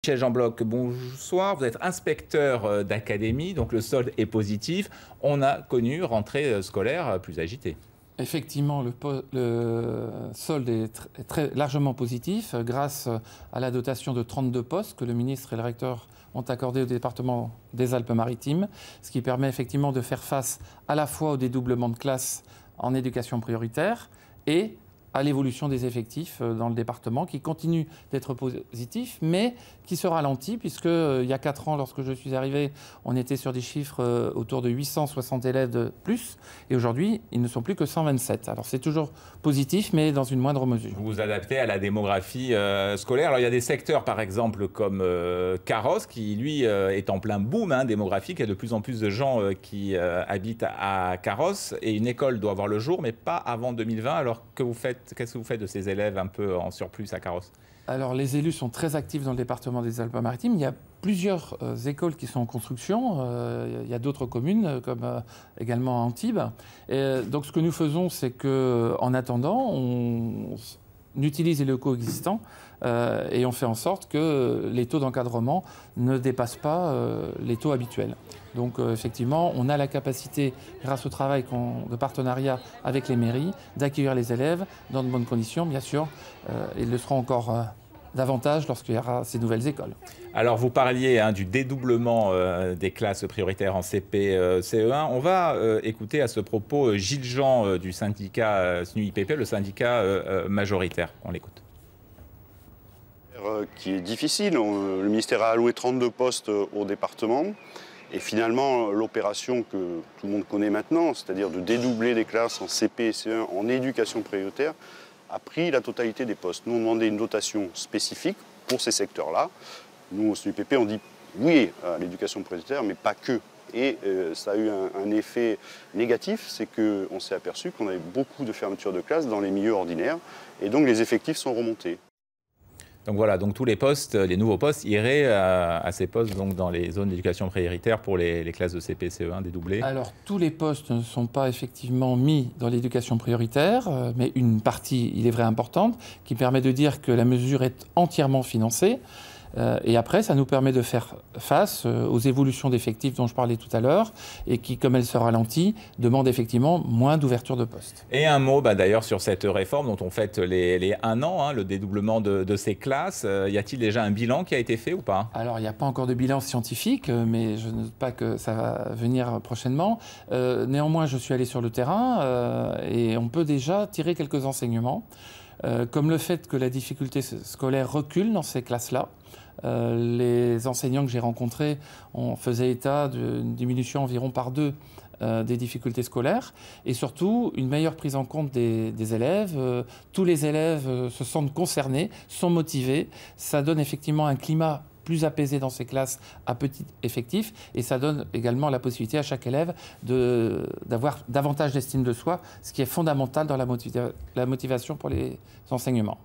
Michel Jean-Bloch, bonsoir. Vous êtes inspecteur d'académie, donc le solde est positif. On a connu rentrée scolaire plus agitée. Effectivement, le solde est très largement positif grâce à la dotation de 32 postes que le ministre et le recteur ont accordé au département des Alpes-Maritimes, ce qui permet effectivement de faire face à la fois au dédoublement de classes en éducation prioritaire et à l'évolution des effectifs dans le département, qui continue d'être positif, mais qui se ralentit, puisque il y a 4 ans, lorsque je suis arrivé, on était sur des chiffres autour de 860 élèves de plus, et aujourd'hui, ils ne sont plus que 127. Alors c'est toujours positif, mais dans une moindre mesure. Vous vous adaptez à la démographie scolaire. Alors il y a des secteurs, par exemple, comme Carros, qui lui est en plein boom démographique. Il y a de plus en plus de gens qui habitent à Carros, et une école doit voir le jour, mais pas avant 2020. Alors qu'est-ce que vous faites de ces élèves un peu en surplus à Carros? Alors, les élus sont très actifs dans le département des Alpes-Maritimes. Il y a plusieurs écoles qui sont en construction. Il y a d'autres communes, comme également à Antibes. Et donc, ce que nous faisons, c'est qu'en attendant, on utilise les locaux existants et on fait en sorte que les taux d'encadrement ne dépassent pas les taux habituels. Donc effectivement, on a la capacité, grâce au travail de partenariat avec les mairies, d'accueillir les élèves dans de bonnes conditions. Bien sûr, ils le seront encore davantage lorsqu'il y aura ces nouvelles écoles. Alors vous parliez du dédoublement des classes prioritaires en CP, CE1. On va écouter à ce propos Gilles Jean du syndicat SNUIPP, le syndicat majoritaire. On l'écoute. Qui est difficile. Le ministère a alloué 32 postes au département. Et finalement, l'opération que tout le monde connaît maintenant, c'est-à-dire de dédoubler les classes en CP et CE1 en éducation prioritaire, a pris la totalité des postes. Nous, on demandait une dotation spécifique pour ces secteurs-là. Nous, au SNUIPP, on dit oui à l'éducation prioritaire, mais pas que. Et ça a eu un effet négatif, c'est qu'on s'est aperçu qu'on avait beaucoup de fermetures de classes dans les milieux ordinaires, et donc les effectifs sont remontés. Donc voilà, donc tous les postes, les nouveaux postes iraient à ces postes donc dans les zones d'éducation prioritaire pour les classes de CP, CE1 dédoublées. Alors tous les postes ne sont pas effectivement mis dans l'éducation prioritaire, mais une partie, il est vrai, importante, qui permet de dire que la mesure est entièrement financée. Et après, ça nous permet de faire face aux évolutions d'effectifs dont je parlais tout à l'heure et qui, comme elle se ralentit, demandent effectivement moins d'ouverture de postes. Et un mot d'ailleurs sur cette réforme dont on fête les 1 an, le dédoublement de ces classes. Y a-t-il déjà un bilan qui a été fait ou pas? Alors, il n'y a pas encore de bilan scientifique, mais je ne doute pas que ça va venir prochainement. Néanmoins, je suis allé sur le terrain et on peut déjà tirer quelques enseignements, comme le fait que la difficulté scolaire recule dans ces classes-là. Les enseignants que j'ai rencontrés faisaient état d'une diminution environ par 2 des difficultés scolaires et surtout une meilleure prise en compte des élèves. Tous les élèves se sentent concernés, sont motivés. Ça donne effectivement un climat plus apaisé dans ces classes à petit effectif et ça donne également la possibilité à chaque élève d'avoir davantage d'estime de soi, ce qui est fondamental dans la motivation pour les enseignements.